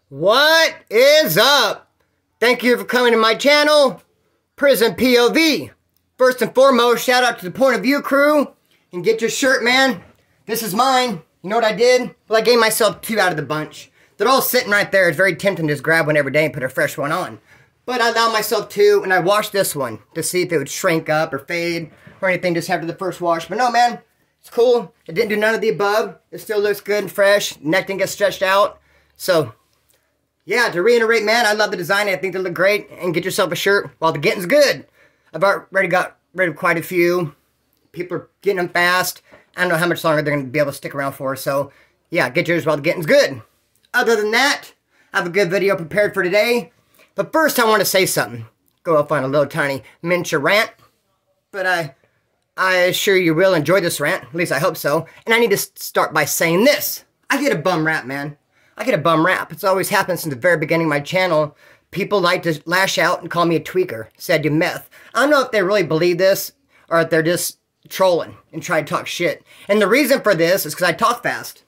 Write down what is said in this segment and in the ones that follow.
What is up? Thank you for coming to my channel, Prison POV. First and foremost, shout out to the Point of View crew. And get your shirt, man. This is mine. You know what I did? Well, I gave myself 2 out of the bunch. They're all sitting right there. It's very tempting to just grab one every day and put a fresh one on. But I allowed myself 2, and I washed this one to see if it would shrink up or fade or anything just after the first wash. But no, man, it's cool. It didn't do none of the above. It still looks good and fresh. Neck didn't get stretched out. So, yeah, to reiterate, man, I love the design. I think they look great. And get yourself a shirt while the getting's good. I've already got rid of quite a few. People are getting them fast. I don't know how much longer they're going to be able to stick around for. So, yeah, get yours while the getting's good. Other than that, I have a good video prepared for today. But first, I want to say something. Go off on a little tiny miniature rant. But I assure you will enjoy this rant. At least I hope so. And I need to start by saying this. I get a bum rap, man. I get a bum rap. It's always happened since the very beginning of my channel. People like to lash out and call me a tweaker. Say I do meth. I don't know if they really believe this or if they're just trolling and try to talk shit. And the reason for this is because I talk fast.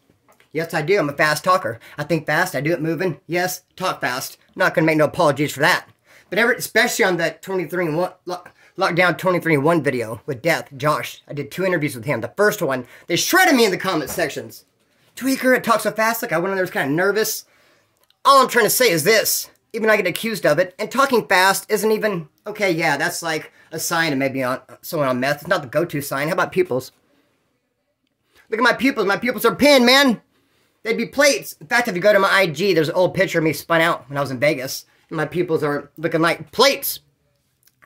Yes, I do. I'm a fast talker. I think fast. I do it moving. Yes, talk fast. Not going to make no apologies for that. But especially on that 23-1 Lockdown 23-1 video with Death, Josh. I did 2 interviews with him. The first one, they shredded me in the comment sections. Tweaker, it talks so fast. Like I went in there, was kind of nervous. All I'm trying to say is this. Even I get accused of it. And talking fast isn't even, okay, yeah, that's like a sign of maybe someone on meth. It's not the go-to sign. How about pupils? Look at my pupils. My pupils are pinned, man. They'd be plates. In fact, if you go to my IG, there's an old picture of me spun out when I was in Vegas. And my pupils are looking like plates.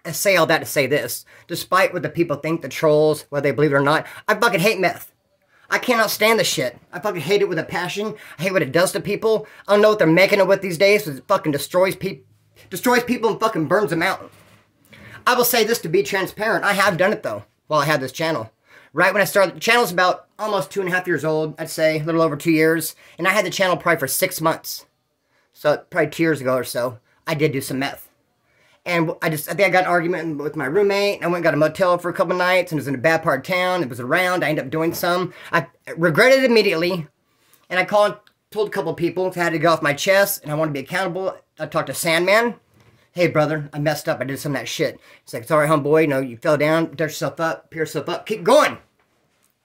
I say all that to say this. Despite what the people think, the trolls, whether they believe it or not, I fucking hate meth. I cannot stand this shit. I fucking hate it with a passion. I hate what it does to people. I don't know what they're making it with these days. It fucking destroys people and fucking burns them out. I will say this to be transparent. I have done it though, while I had this channel. Right when I started, the channel's about almost 2.5 years old, I'd say, a little over 2 years. And I had the channel probably for 6 months. So, probably 2 years ago or so, I did do some meth. And I think I got an argument with my roommate. I went and got a motel for a couple nights, and it was in a bad part of town. It was around. I ended up doing some. I regretted it immediately. And I told a couple people I had to go off my chest, and I want to be accountable. I talked to Sandman. Hey, brother, I messed up. I did some of that shit. He's like, it's all right, homeboy. You know, you fell down, dust yourself up, pick yourself up, keep going.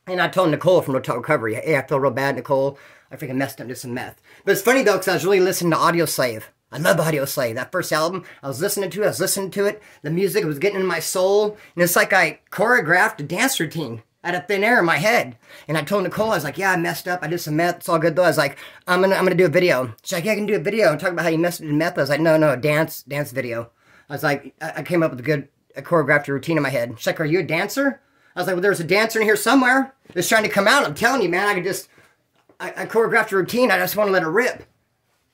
And I told Nicole from Hotel Recovery, hey, I feel real bad, Nicole. I freaking messed up, did some meth. But it's funny, though, because I was really listening to Audio Slave. I love Audio Slave. That first album, I was listening to it. The music was getting in my soul. And it's like I choreographed a dance routine out of thin air in my head. And I told Nicole, I was like, yeah, I messed up. I did some meth. It's all good, though. I was like, I'm gonna do a video. She's like, yeah, I can do a video and talk about how you messed up in meth. I was like, no, a dance video. I was like, I came up with a choreographed routine in my head. She's like, are you a dancer? I was like, well, there's a dancer in here somewhere. It's trying to come out. I'm telling you, man, I choreographed a routine. I just want to let it rip.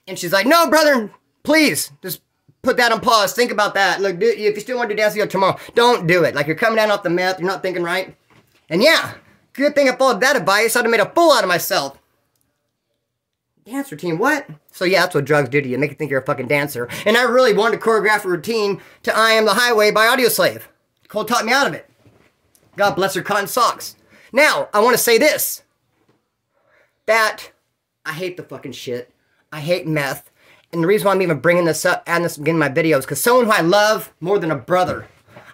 And she's like, no, brother, please, just put that on pause. Think about that. Look, dude, if you still want to do dance video tomorrow, don't do it. Like, you're coming down off the meth. You're not thinking right. And yeah, good thing I followed that advice. I'd have made a fool out of myself. Dance routine, what? So yeah, that's what drugs do to you. Make you think you're a fucking dancer. And I really wanted to choreograph a routine to I Am the Highway by Audio Slave. Cole taught me out of it. God bless her cotton socks. Now, I want to say this. That I hate the fucking shit. I hate meth. And the reason why I'm even bringing this up, adding this beginning of my videos, because someone who I love more than a brother.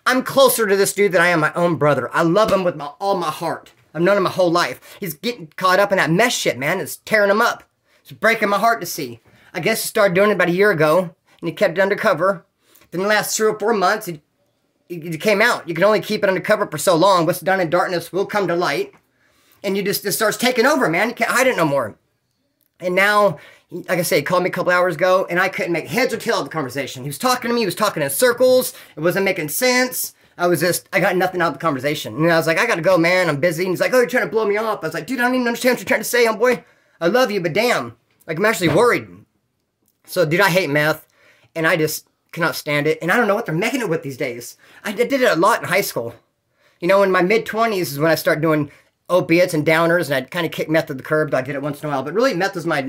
I'm closer to this dude than I am my own brother. I love him with all my heart. I've known him my whole life. He's getting caught up in that mess shit, man. It's tearing him up. It's breaking my heart to see. I guess he started doing it about a year ago, and he kept it undercover. Then the last 3 or 4 months, it came out. You can only keep it undercover for so long. What's done in darkness will come to light. And it starts taking over, man. You can't hide it no more. And now, like I said, he called me a couple hours ago, and I couldn't make heads or tail of the conversation. He was talking to me. He was talking in circles. It wasn't making sense. I got nothing out of the conversation. And I was like, I got to go, man. I'm busy. And he's like, oh, you're trying to blow me off. I was like, dude, I don't even understand what you're trying to say, homeboy. I love you, but damn. Like, I'm actually worried. So, dude, I hate meth. And I just cannot stand it. And I don't know what they're making it with these days. I did it a lot in high school. You know, in my mid-20s is when I started doing opiates and downers, and I'd kind of kick meth to the curb. I did it once in a while. But really, meth was my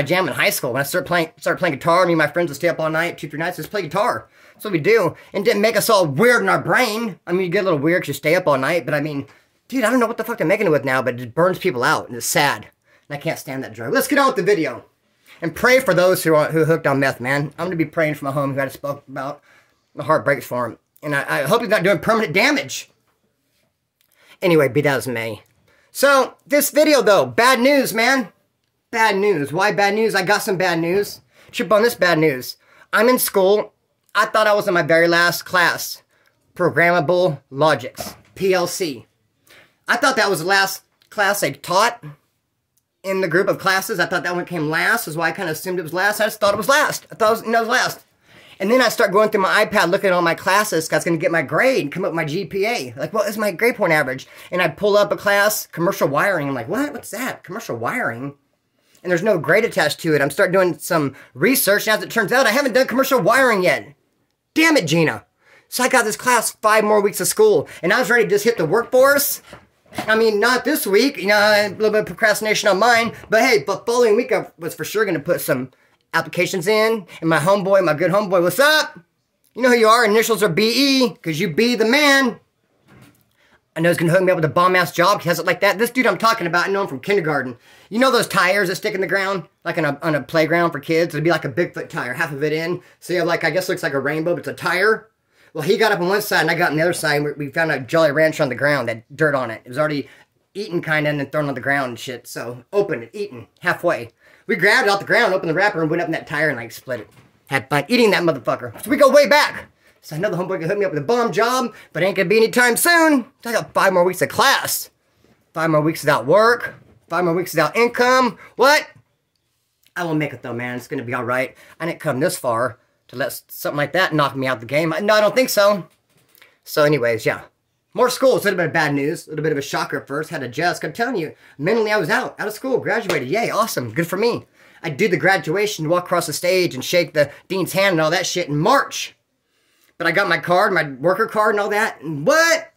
jam in high school. When I started playing guitar, me and my friends would stay up all night, 2-3 nights, just play guitar. That's what we do. And it didn't make us all weird in our brain. I mean, you get a little weird because you stay up all night. But I mean, dude, I don't know what the fuck they're making it with now, but it just burns people out, and it's sad. And I can't stand that drug. Let's get on with the video. And pray for those who hooked on meth, man. I'm going to be praying for my homie who I just spoke about. My heart breaks for him. And I hope he's not doing permanent damage. Anyway, be that as may. So, this video though, bad news, man. Bad news. Why bad news? I got some bad news. Trip on this bad news. I'm in school. I thought I was in my very last class. Programmable Logics. PLC. I thought that was the last class they taught in the group of classes. I thought that one came last. That's why I kind of assumed it was last. I just thought it was last. I thought it was last. And then I start going through my iPad, looking at all my classes, because I was going to get my grade and come up with my GPA. Like, what is my grade point average? And I pull up a class, commercial wiring. I'm like, what? What's that? Commercial wiring? And there's no grade attached to it. I'm starting doing some research, and as it turns out, I haven't done commercial wiring yet. Damn it, Gina. So I got this class 5 more weeks of school, and I was ready to just hit the workforce. I mean, not this week, you know, a little bit of procrastination on mine, but hey, the following week I was for sure going to put some applications in, and my homeboy, my good homeboy, what's up? You know who you are, initials are BE, because you be the man. I know he's going to hook me up with a bomb-ass job, he has it like that. This dude I'm talking about, I know him from kindergarten. You know those tires that stick in the ground, like on a playground for kids? It'd be like a Bigfoot tire, half of it in. So you have like, I guess looks like a rainbow, but it's a tire. Well, he got up on one side, and I got on the other side, and we found a Jolly Rancher on the ground, that dirt on it. It was already eaten kind of, and then thrown on the ground and shit. So, opened it, eaten, halfway. We grabbed it off the ground, opened the wrapper, and went up in that tire and, like, split it. Had fun eating that motherfucker. So we go way back. So I know the homeboy can hook me up with a bomb job, but it ain't gonna be anytime soon. I got 5 more weeks of class. 5 more weeks without work. 5 more weeks without income. What? I will make it, though, man. It's gonna be alright. I didn't come this far to let something like that knock me out the game. No, I don't think so. So anyways, yeah. More school. It's a little bit of bad news. A little bit of a shocker at first. Had to adjust. I'm telling you, mentally I was out of school. Graduated. Yay, awesome. Good for me. I did the graduation, walk across the stage and shake the dean's hand and all that shit in March. But I got my card, my worker card and all that. And what?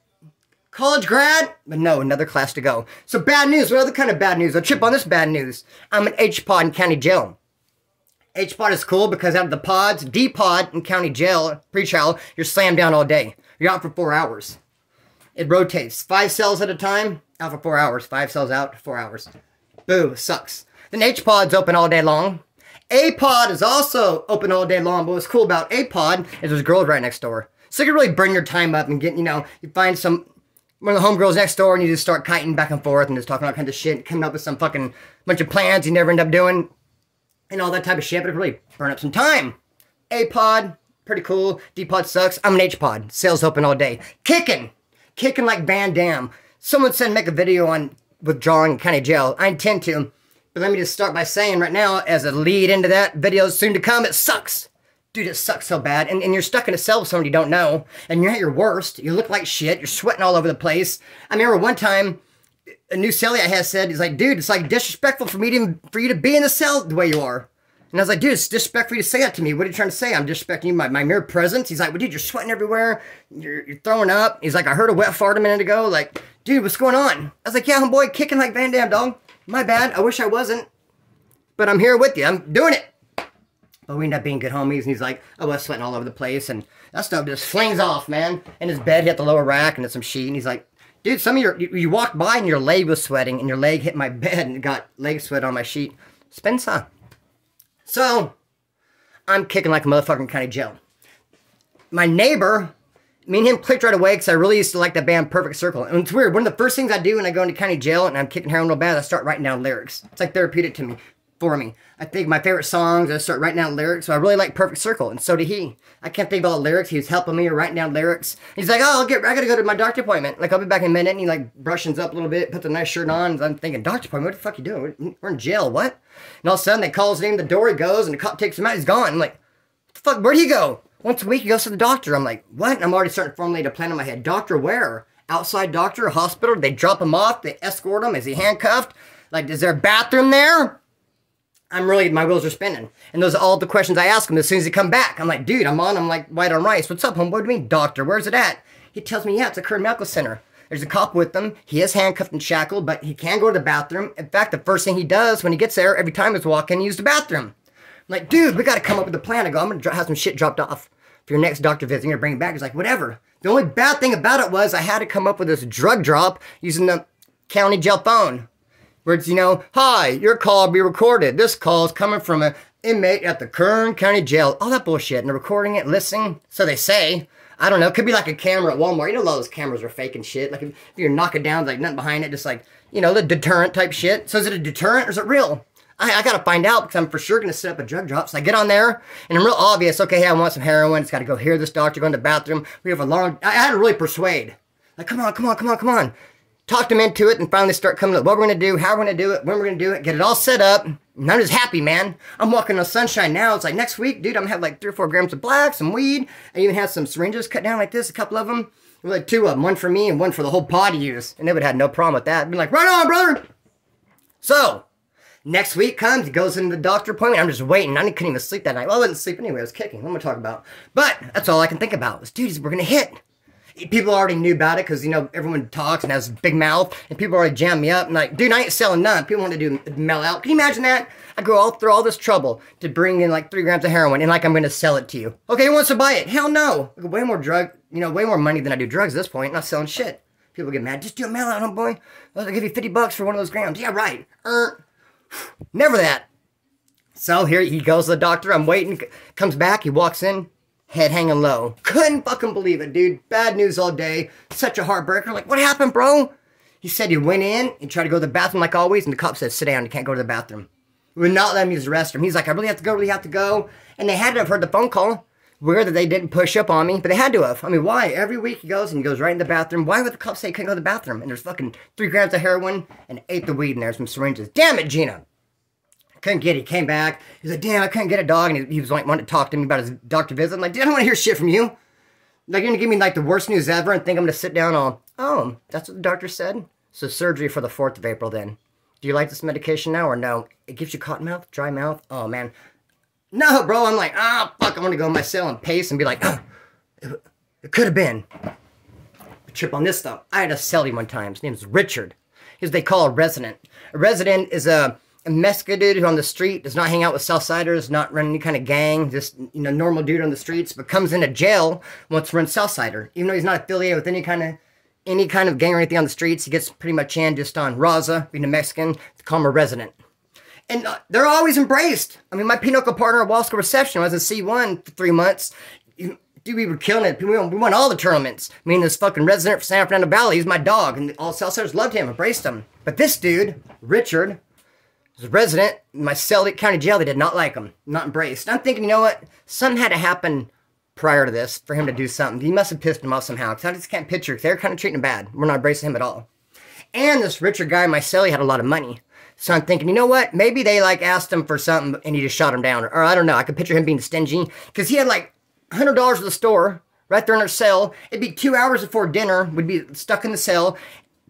College grad? But no, another class to go. So bad news. What other kind of bad news? I'll chip on this bad news. I'm an H-pod in county jail. H-pod is cool because out of the pods, D-pod in county jail, pre-trial, you're slammed down all day. You're out for 4 hours. It rotates. 5 cells at a time, out for 4 hours. 5 cells out, 4 hours. Boo, sucks. Then H-pod's open all day long. A-pod is also open all day long, but what's cool about A-pod is there's girls right next door. So you can really burn your time up and get, you know, you find one of the homegirls next door and you just start kiting back and forth and just talking all kinds of shit, coming up with some fucking bunch of plans you never end up doing. And all that type of shit, but it really burn up some time. A-pod, pretty cool. D-pod sucks. I'm an H-pod. Sales open all day. Kicking like Van Damme. Someone said make a video on withdrawing county jail. I intend to. But let me just start by saying right now, as a lead into that video soon to come, it sucks. Dude, it sucks so bad. And you're stuck in a cell with somebody you don't know. And you're at your worst. You look like shit. You're sweating all over the place. I remember one time, a new cellie I had said, he's like, dude, it's like disrespectful for you to be in the cell the way you are. And I was like, dude, it's disrespectful for you to say that to me. What are you trying to say? I'm disrespecting you, my mere presence. He's like, well, dude, you're sweating everywhere. You're throwing up. He's like, I heard a wet fart a minute ago. Like, dude, what's going on? I was like, yeah, homeboy, kicking like Van Damme, dog. My bad. I wish I wasn't. But I'm here with you. I'm doing it. But we end up being good homies. And he's like, I was sweating all over the place. And that stuff just flings off, man. In his bed, he had the lower rack and it's some sheet. And he's like, dude, you walked by and your leg was sweating. And your leg hit my bed and got leg sweat on my sheet. Spencer. So, I'm kicking like a motherfucking county jail. My neighbor, me and him clicked right away because I really used to like the band Perfect Circle. And it's weird. One of the first things I do when I go into county jail and I'm kicking heroin real bad, I start writing down lyrics. It's like therapeutic to me. For me. I think my favorite songs, I start writing down lyrics, so I really like Perfect Circle, and so did he. I can't think of all the lyrics, he was helping me writing down lyrics. He's like, oh, I gotta go to my doctor appointment. Like, I'll be back in a minute, and he like brushens up a little bit, puts a nice shirt on, and I'm thinking, doctor appointment, what the fuck you doing? We're in jail, what? And all of a sudden, they call his name, the door, he goes, and the cop takes him out, he's gone. I'm like, what the fuck, where'd he go? Once a week, he goes to the doctor. I'm like, what? And I'm already starting to formulate a plan in my head. Doctor where? Outside doctor, hospital, they drop him off, they escort him, is he handcuffed? Like, is there a bathroom there? My wheels are spinning. And those are all the questions I ask him as soon as he come back. I'm like, dude, I'm like white on rice. What's up, homeboy? What do you mean, doctor? Where's it at? He tells me, yeah, it's a Kern Medical Center. There's a cop with him. He is handcuffed and shackled, but he can go to the bathroom. In fact, the first thing he does when he gets there, every time he's walking, he uses the bathroom. I'm like, dude, we got to come up with a plan. I go, I'm going to have some shit dropped off for your next doctor visit. You're going to bring it back. He's like, whatever. The only bad thing about it was I had to come up with this drug drop using the county jail phone. where it's, you know, hi, your call will be recorded. This call is coming from an inmate at the Kern County Jail. All that bullshit. And they're recording it, listening. So they say. I don't know. It could be like a camera at Walmart. You know, a lot of those cameras are fake and shit. Like, if you're knocking down, like, nothing behind it. Just like, you know, the deterrent type shit. So is it a deterrent or is it real? I got to find out because I'm for sure going to set up a drug drop. So I get on there and I'm real obvious. Okay, hey, I want some heroin. It's got to go here. This doctor, go in the bathroom. We have a long... I had to really persuade. Like, come on. Talk them into it and finally start coming up. What we're going to do, how we're going to do it, when we're going to do it, get it all set up. And I'm just happy, man. I'm walking in the sunshine now. It's like next week, dude, I'm going to have like 3 or 4 grams of black, some weed. I even had some syringes cut down like this, a couple of them. Like 2 of them, one for me and one for the whole pod to use. And they would have had no problem with that. I'd be like, right on, brother. So, next week comes, he goes into the doctor appointment. I'm just waiting. I couldn't even sleep that night. Well, I wasn't sleeping anyway. I was kicking. What am I talking about? But that's all I can think about was, dude, we're going to hit. People already knew about it because, you know, everyone talks and has a big mouth. And people already jammed me up. And like, dude, I ain't selling none. People want to do mail out. Can you imagine that? I go all through all this trouble to bring in like 3 grams of heroin. And like, I'm going to sell it to you. Okay, who wants to buy it? Hell no. I go, way more way more money than I do drugs at this point. Not selling shit. People get mad. Just do a mail out, homeboy. I'll give you $50 for one of those grams. Yeah, right. Never that. So here he goes to the doctor. I'm waiting. Comes back. He walks in. Head hanging low. Couldn't fucking believe it, dude. Bad news all day. Such a heartbreaker. Like, what happened, bro? He said he went in and tried to go to the bathroom like always, and the cop said, sit down, you can't go to the bathroom. We would not let him use the restroom. He's like, I really have to go. And they had to have heard the phone call. Weird that they didn't push up on me, but they had to have. I mean, why? Every week he goes and he goes right in the bathroom. Why would the cop say he couldn't go to the bathroom? And there's fucking 3 grams of heroin and 8 the weed in there, some syringes. Damn it, Gina. Couldn't get it. He came back. He's like, damn, I couldn't get a dog. And he was like, wanting to talk to me about his doctor visit. I'm like, dude, I don't want to hear shit from you. Like, you're going to give me like the worst news ever and think I'm going to sit down on, oh, that's what the doctor said? So surgery for the 4th of April then. Do you like this medication now or no? It gives you cotton mouth, dry mouth. Oh, man. No, bro. I'm like, fuck. I'm going to go in my cell and pace and be like, it could have been. Trip on this stuff. I had a cellie one time. His name is Richard. He's what they call a resident. A resident is a Mexican dude who on the street does not hang out with Southsiders, not run any kind of gang, just, you know, normal dude on the streets, but comes into jail, wants to run Southsider. Even though he's not affiliated with any kind of gang or anything on the streets, he gets pretty much in just on Raza, being a Mexican, to call him a resident. And they're always embraced. I mean, my pinochle partner at Wall School Reception was a C1 for 3 months. Dude, we were killing it. We won all the tournaments. I mean, this fucking resident from San Fernando Valley, he's my dog, and all Southsiders loved him, embraced him. But this dude, Richard, as a resident in my county jail, they did not like him, not embraced. I'm thinking, you know what? Something had to happen prior to this for him to do something. He must have pissed him off somehow, because I just can't picture, because they're kind of treating him bad. We're not embracing him at all. And this Richard guy in my cellie had a lot of money. So I'm thinking, you know what? Maybe they like asked him for something and he just shot him down. Or I don't know. I could picture him being stingy, because he had like $100 at the store right there in our cell. It'd be 2 hours before dinner. We'd be stuck in the cell,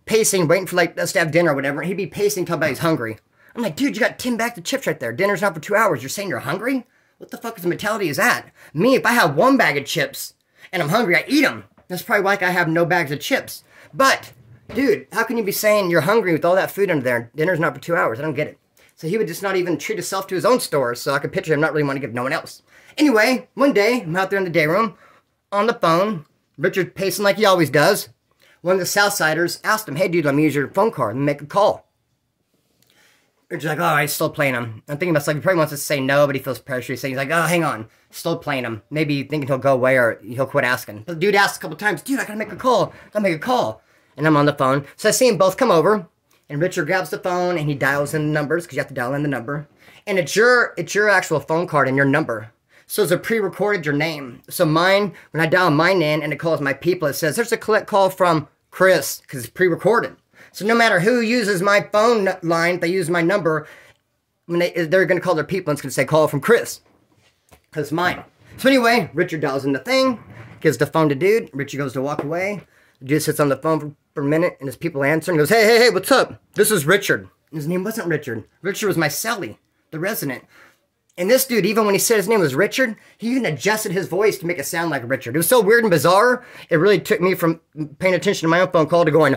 pacing, waiting for like us to have dinner or whatever. He'd be pacing, talking about he's hungry. I'm like, dude, you got 10 bags of chips right there. Dinner's not for 2 hours. You're saying you're hungry? What the fuck is the mentality is that? Me, if I have 1 bag of chips and I'm hungry, I eat them. That's probably why I have no bags of chips. But, dude, how can you be saying you're hungry with all that food under there? Dinner's not for 2 hours. I don't get it. So he would just not even treat himself to his own store. So I could picture him not really wanting to give no one else. Anyway, one day, I'm out there in the day room, on the phone. Richard pacing like he always does. One of the Southsiders asked him, hey, dude, let me use your phone card and make a call. Richard's like, oh, he's still playing him. I'm thinking about like he probably wants to say no, but he feels pressure. He's like, oh, hang on. Still playing him. Maybe thinking he'll go away or he'll quit asking. But the dude asks a couple times, dude, I gotta make a call. And I'm on the phone. So I see them both come over. And Richard grabs the phone and he dials in the numbers, because you have to dial in the number. And it's your actual phone card and your number. So it's a pre-recorded your name. So mine, when I dial mine in and it calls my people, it says, there's a collect call from Kris, because it's pre-recorded. So no matter who uses my phone line, if they use my number, when they're going to call their people, it's going to say, call from Kris. Because it's mine. So anyway, Richard dials in the thing, gives the phone to dude. Richard goes to walk away. The dude sits on the phone for a minute, and his people answer, and goes, hey, what's up? This is Richard. And his name wasn't Richard. Richard was my cellie, the resident. And this dude, even when he said his name was Richard, he even adjusted his voice to make it sound like Richard. It was so weird and bizarre, it really took me from paying attention to my own phone call to going,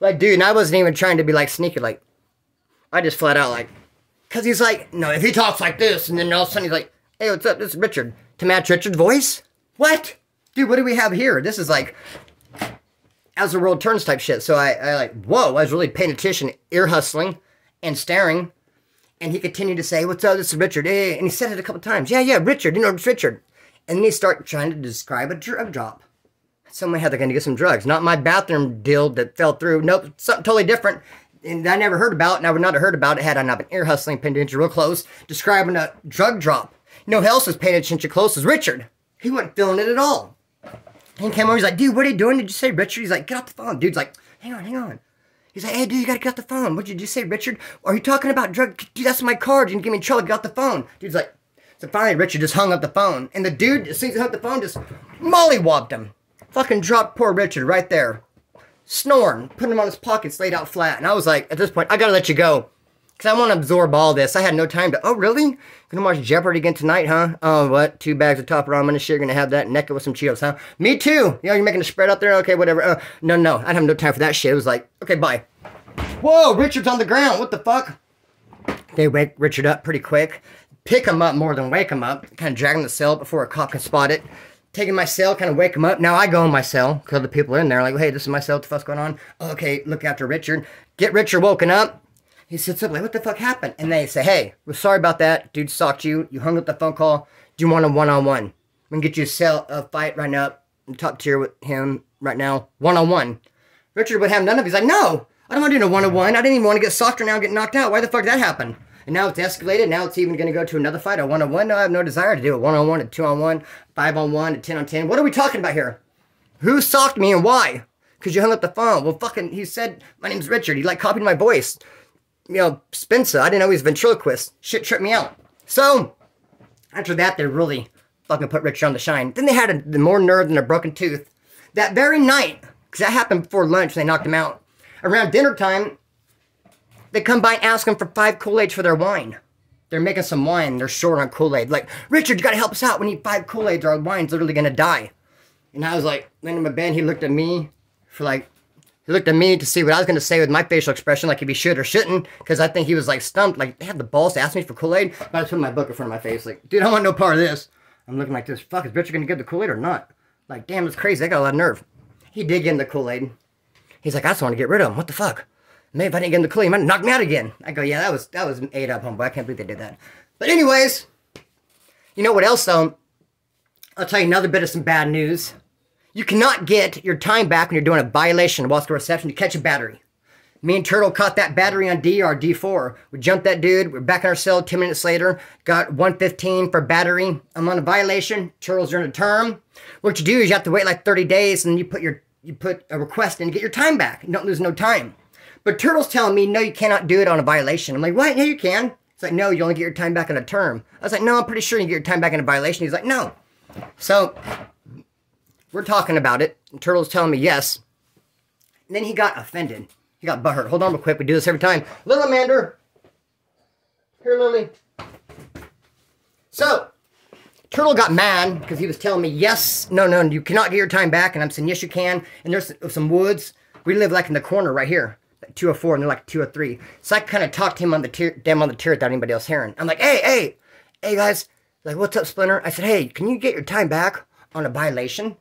like, dude, and I wasn't even trying to be, like, sneaky, like, I just flat out, like, because he's like, no, if he talks like this, and then all of a sudden he's like, hey, what's up, this is Richard. To match Richard's voice? What? Dude, what do we have here? This is like, as the world turns type shit. So I like, whoa, I was really paying attention, ear hustling and staring. And he continued to say, what's up, this is Richard. Hey. And he said it a couple times. Yeah, Richard, it's Richard. And then he started trying to describe a drug drop. Someone had they're going to get some drugs. Not my bathroom deal that fell through. Nope, something totally different. And I never heard about it, and I would not have heard about it had I not been ear hustling, paying attention real close, describing a drug drop. You know who else was paying attention close was Richard. He wasn't feeling it at all. He came over, he's like, dude, what are you doing? Did you say Richard? He's like, get off the phone. Dude's like, hang on. He's like, hey, dude, you got to get off the phone. What did you say, Richard? Are you talking about drug? Dude, that's my card. You can give me in trouble. Get off the phone. Dude's like, so finally, Richard just hung up the phone. And the dude, as soon as he hung up the phone, just mollywopped him. Fucking dropped poor Richard right there. Snoring, putting him on his pockets, laid out flat. And I was like, at this point, I gotta let you go. Because I want to absorb all this. I had no time to, oh, really? Gonna watch Jeopardy again tonight, huh? Oh, what? 2 bags of top ramen and shit. You're gonna have that naked with some Cheetos, huh? Me too. You're making a spread out there? Okay, whatever. No. I have no time for that shit. It was like, okay, bye. Whoa, Richard's on the ground. What the fuck? They wake Richard up pretty quick. Pick him up more than wake him up. Kind of drag him to the cell before a cop can spot it. Taking my cell, kind of wake him up. Now I go in my cell, because the people are in there. Like, hey, this is my cell. What the fuck's going on? Okay, look after Richard. Get Richard woken up. He sits up like, what the fuck happened? And they say, hey, we're sorry about that. Dude stalked you. You hung up the phone call. Do you want a one-on-one? We can get you a fight right now. In top tier with him right now. One-on-one. Richard would have none of it. He's like, no, I don't want to do a one-on-one. I didn't even want to get stalked right now and get knocked out. Why the fuck did that happen? And now it's escalated. Now it's even going to go to another fight, a one-on-one. No, I have no desire to do a one-on-one, a 2-on-1, 5-on-1, a 10-on-10. What are we talking about here? Who stalked me and why? Because you hung up the phone. Well, fucking, he said, my name's Richard. He, like, copied my voice. You know, Spencer. I didn't know he was a ventriloquist. Shit tripped me out. So, after that, they really fucking put Richard on the shine. Then they had more nerve than a broken tooth. That very night, because that happened before lunch, and they knocked him out. Around dinner time, they come by asking for 5 Kool-Aids for their wine. They're making some wine. They're short on Kool-Aid. Like, Richard, you got to help us out. We need 5 Kool-Aids or our wine's literally going to die. And I was like, laying in my bed, he looked at me for like, he looked at me to see what I was going to say with my facial expression, like if he should or shouldn't, because I think he was like stumped. Like, they had the balls to ask me for Kool-Aid. But I just put my book in front of my face. Like, dude, I want no part of this. I'm looking like this. Fuck, is Richard going to get the Kool-Aid or not? Like, damn, it's crazy. I got a lot of nerve. He did get in the Kool-Aid. He's like, I just want to get rid of him. What the fuck? Maybe if I didn't get in the Kool-Aid, he might knock me out again. I go, yeah, that was ate up, homeboy. I can't believe they did that. But anyways, you know what else, though? I'll tell you another bit of some bad news. You cannot get your time back when you're doing a violation whilst the reception to catch a battery. Me and Turtle caught that battery on D or D4. We jumped that dude. We're back in our cell 10 minutes later. Got 115 for battery. I'm on a violation. Turtle's earned a term. What you do is you have to wait like 30 days and you put a request in to get your time back. You don't lose no time. But Turtle's telling me, no, you cannot do it on a violation. I'm like, what? Yeah, you can. It's like, no, you only get your time back on a term. I was like, no, I'm pretty sure you get your time back in a violation. He's like, no. So, we're talking about it. And Turtle's telling me yes. And then he got offended. He got butthurt. Hold on real quick. We do this every time. Little Amander. Here, Lily. So, Turtle got mad because he was telling me, yes, no, you cannot get your time back. And I'm saying, yes, you can. And there's some woods. We live like in the corner right here. 204 and they're like 203. So I kind of talked to him on the tier without anybody else hearing. I'm like, hey guys, like, what's up, Splinter? I said, hey, can you get your time back on a violation?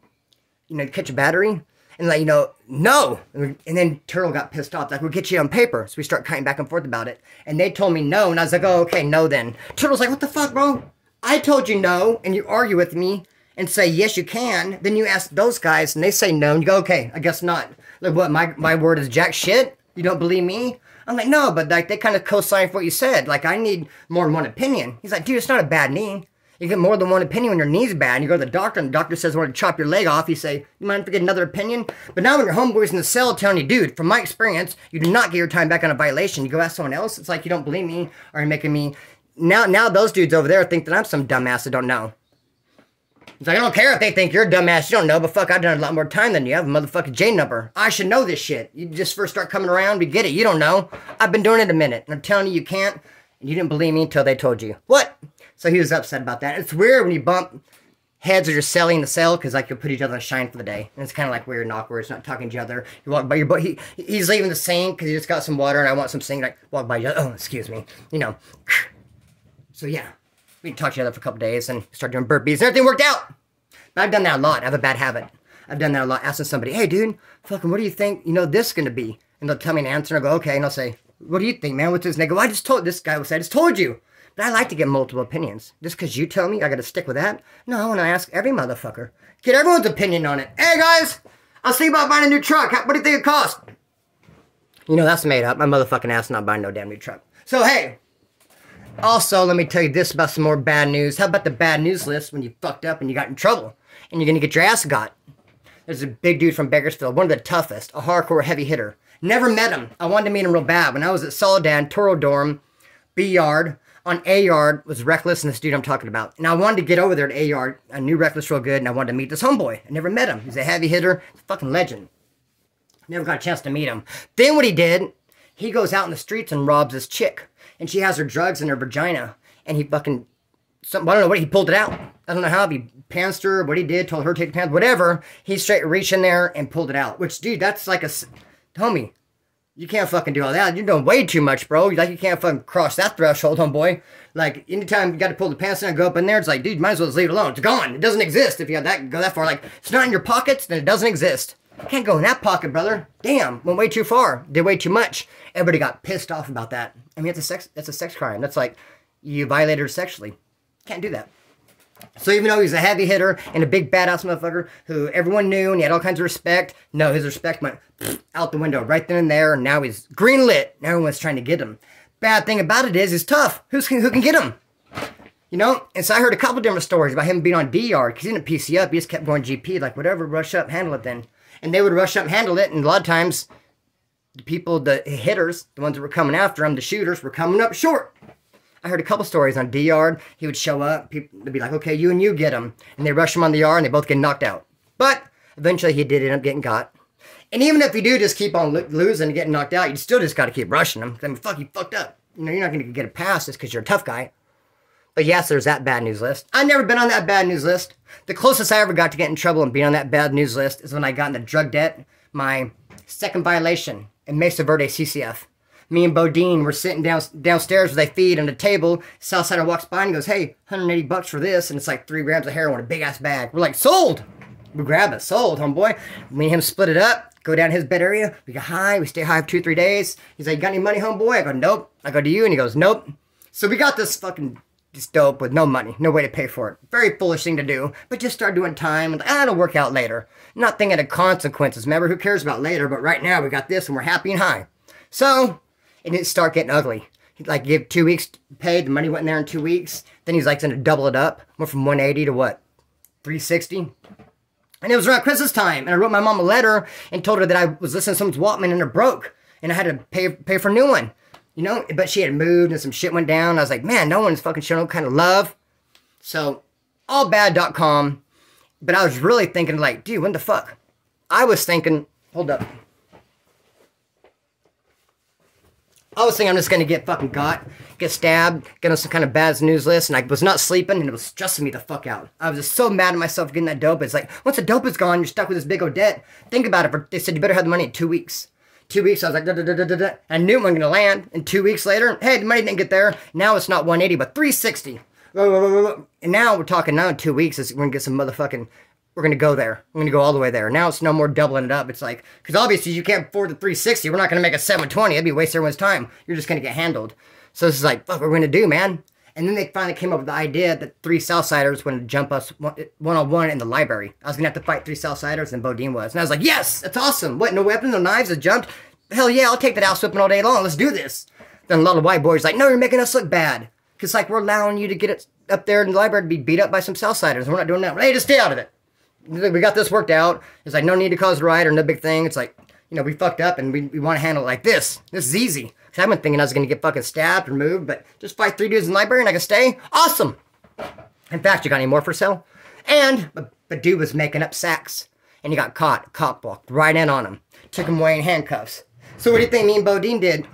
You know, catch a battery? And like, you know, no. And then Turtle got pissed off. Like, we'll get you on paper. So we start cutting back and forth about it. And they told me no. And I was like, oh, okay, no then. Turtle's like, what the fuck, bro? I told you no. And you argue with me and say, yes, you can. Then you ask those guys and they say no. And you go, okay, I guess not. Like, what, my word is jack shit? You don't believe me? I'm like, no, but like they kind of co-sign for what you said. Like, I need more than one opinion. He's like, dude, it's not a bad knee. You get more than one opinion when your knee's bad. And you go to the doctor and the doctor says, I want to chop your leg off. You say, you mind if I get another opinion? But now when your homeboy's in the cell telling you, dude, from my experience, you do not get your time back on a violation. You go ask someone else. It's like, you don't believe me or you're making me. Now those dudes over there think that I'm some dumbass that don't know. It's like, I don't care if they think you're a dumbass, you don't know, but fuck, I've done a lot more time than you. I have a motherfucking J number. I should know this shit. You just first start coming around, we get it. You don't know. I've been doing it a minute, and I'm telling you, you can't, and you didn't believe me until they told you. What? So he was upset about that. It's weird when you bump heads or you're selling the cell, because like you'll put each other on shine for the day. And it's kind of like weird and awkward. It's not talking to each other. You walk by your boat. He's leaving the sink because he just got some water, and I want some sink. Like, walk by each other. Oh, excuse me. You know. So yeah. We talked to each other for a couple days and start doing burpees, and everything worked out. I've done that a lot. I have a bad habit. I've done that a lot, asking somebody, hey, dude, fucking, what do you think, you know, this is going to be? And they'll tell me an answer, and I'll go, okay, and I'll say, what do you think, man? What's this? And they go, I just told, this guy will say, I just told you. But I like to get multiple opinions. Just because you tell me I got to stick with that? No, I want to ask every motherfucker. Get everyone's opinion on it. Hey, guys, I was thinking about buying a new truck. What do you think it costs? You know, that's made up. My motherfucking ass not buying no damn new truck. So, hey, also, let me tell you this about some more bad news. How about the bad news list when you fucked up and you got in trouble and you're going to get your ass got? There's a big dude from Bakersfield, one of the toughest, a hardcore heavy hitter. Never met him. I wanted to meet him real bad. When I was at Soledad, Toro Dorm, B Yard, on A Yard was Reckless and this dude I'm talking about. And I wanted to get over there to A Yard. I knew Reckless real good and I wanted to meet this homeboy. I never met him. He's a heavy hitter. He's a fucking legend. Never got a chance to meet him. Then what he did, he goes out in the streets and robs this chick. And she has her drugs in her vagina. And he fucking, I don't know what, he pulled it out. I don't know how, if he pantsed her, what he did, told her to take the pants, whatever. He straight reached in there and pulled it out. Which, dude, that's like a, homie, you can't fucking do all that. You're doing way too much, bro. Like, you can't fucking cross that threshold, homeboy. Like, anytime you got to pull the pants down and go up in there, it's like, dude, you might as well just leave it alone. It's gone. It doesn't exist if you have that, go that far. Like, it's not in your pockets, then it doesn't exist. Can't go in that pocket, brother. Damn, went way too far. Did way too much. Everybody got pissed off about that. I mean, that's a sex crime. That's like, you violated her sexually. Can't do that. So even though he's a heavy hitter and a big badass motherfucker who everyone knew and he had all kinds of respect, no, his respect went out the window right then and there, and now he's green lit and everyone's trying to get him. Bad thing about it is he's tough. Who can get him? You know? And so I heard a couple different stories about him being on D Yard because he didn't PC up. He just kept going GP, like whatever, rush up, handle it then. And they would rush up and handle it, and a lot of times the people, the hitters, the ones that were coming after him, the shooters, were coming up short. I heard a couple stories on D Yard. He would show up. People would be like, okay, you and you get him. And they rush him on the yard, and they both get knocked out. But eventually he did end up getting got. And even if you do just keep on losing and getting knocked out, you still just got to keep rushing him. I mean, fuck, you fucked up. You know, you're not going to get a pass just because you're a tough guy. But yes, there's that bad news list. I've never been on that bad news list. The closest I ever got to get in trouble and being on that bad news list is when I got into drug debt, my second violation in Mesa Verde CCF. Me and Bodine were sitting downstairs with a feed on the table. Southsider walks by and goes, hey, $180 for this. And it's like 3 grams of heroin, a big-ass bag. We're like, sold. We grab it. Sold, homeboy. Me and him split it up, go down his bed area. We get high. We stay high for 2-3 days. He's like, got any money, homeboy? I go, nope. I go, to you? And he goes, nope. So we got this fucking dope with no money, no way to pay for it. Very foolish thing to do, but just start doing time and it'll work out later. Not thinking of consequences. Remember, who cares about later? But right now we got this and we're happy and high. So it didn't start getting ugly. He like give 2 weeks paid, the money went in there in 2 weeks. Then he's like gonna double it up. Went from 180 to what? 360. And it was around Christmas time, and I wrote my mom a letter and told her that I was listening to someone's Walkman and it broke, and I had to pay for a new one. You know, but she had moved and some shit went down. I was like, man, no one's fucking showing no kind of love. So, allbad.com. But I was really thinking like, dude, what the fuck? I was thinking, hold up. I was thinking I'm just going to get fucking got, get stabbed, get on some kind of bad news list, and I was not sleeping, and it was stressing me the fuck out. I was just so mad at myself getting that dope. It's like, once the dope is gone, you're stuck with this big old debt. Think about it. They said you better have the money in 2 weeks. 2 weeks, I was like, da, da, da, da, da, da. I knew it wasn't going to land. And 2 weeks later, hey, the money didn't get there. Now it's not 180, but 360. And now we're talking now in 2 weeks, we're going to get some motherfucking, we're going to go there. We're going to go all the way there. Now it's no more doubling it up. It's like, because obviously you can't afford the 360. We're not going to make a 720. That'd be wasting everyone's time. You're just going to get handled. So this is like, fuck, what we're going to do, man. And then they finally came up with the idea that 3 Southsiders were going to jump us one-on-one in the library. I was going to have to fight 3 Southsiders, and Bodine was. And I was like, yes, that's awesome. What, no weapons, no knives, it jumped? Hell yeah, I'll take that house whipping all day long. Let's do this. Then a lot of white boys like, no, you're making us look bad. Because, like, we're allowing you to get it up there in the library to be beat up by some Southsiders. We're not doing that. Hey, just stay out of it. We got this worked out. It's like, no need to cause a riot or no big thing. It's like, you know, we fucked up and we want to handle it like this. This is easy. Because I've been thinking I was going to get fucking stabbed or moved, but just fight 3 dudes in the library and I can stay. Awesome. In fact, you got any more for sale? And, but dude was making up sacks. And he got caught. Cop walked right in on him. Took him away in handcuffs. So what do you think me and Bodine did?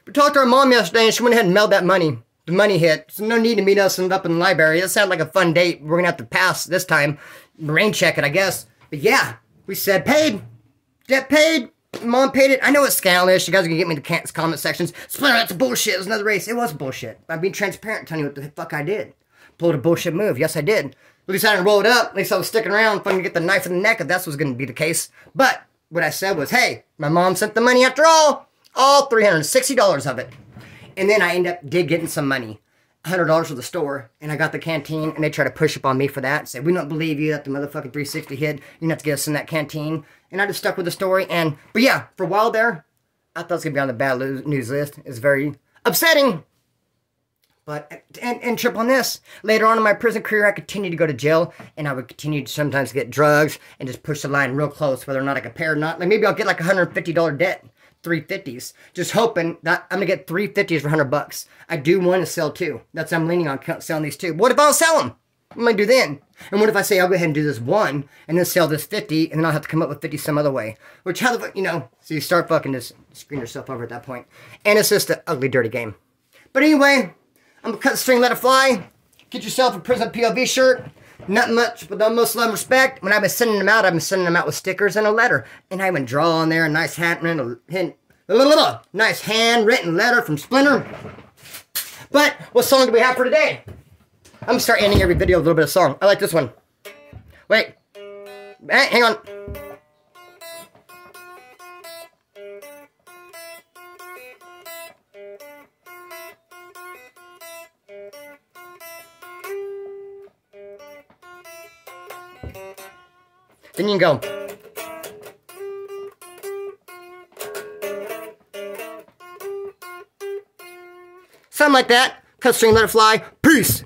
We talked to our mom yesterday and she went ahead and mailed that money. The money hit. So no need to meet us up in the library. That sounded like a fun date. We're going to have to pass this time. Rain check it, I guess. But yeah, we said paid. Debt paid. Mom paid it. I know it's scandalous. You guys are going to get me in the comment sections. Splinter, that's bullshit. It was another race. It was bullshit. I'm being transparent telling you what the fuck I did. Pulled a bullshit move. Yes, I did. At least I didn't roll it up. At least I was sticking around if I'm going to get the knife in the neck if that's what's going to be the case. But what I said was, hey, my mom sent the money after all $360 of it. And then I did getting some money. $100 for the store, and I got the canteen, and they try to push up on me for that. Say, we don't believe you that the motherfucking 360 hit. You have to get us in that canteen. And I just stuck with the story. But yeah, for a while there, I thought it was gonna be on the bad news list. It's very upsetting. But and trip on this. Later on in my prison career, I continued to go to jail, and I would continue to sometimes get drugs and just push the line real close, whether or not I could pay or not. Like maybe I'll get like $150 debt. 350s, just hoping that I'm gonna get 350s for $100. I do want to sell two. That's what I'm leaning on, selling these two. But what if I don't sell them? What am I gonna do then? And what if I say I'll go ahead and do this one and then sell this 50 and then I'll have to come up with 50 some other way? Which how the fuck, you know? So you start fucking just screwing yourself over at that point. And it's just an ugly, dirty game. But anyway, I'm gonna cut the string, let it fly. Get yourself a Prison POV shirt. Not much, but the most love and respect. When I've been sending them out, I've been sending them out with stickers and a letter. And I even draw on there a nice nice handwritten letter from Splinter. But what song do we have for today? I'm going to start ending every video with a little bit of song. I like this one. Wait. Hang on. Then you can go. Something like that. Cut string, let it fly. Peace.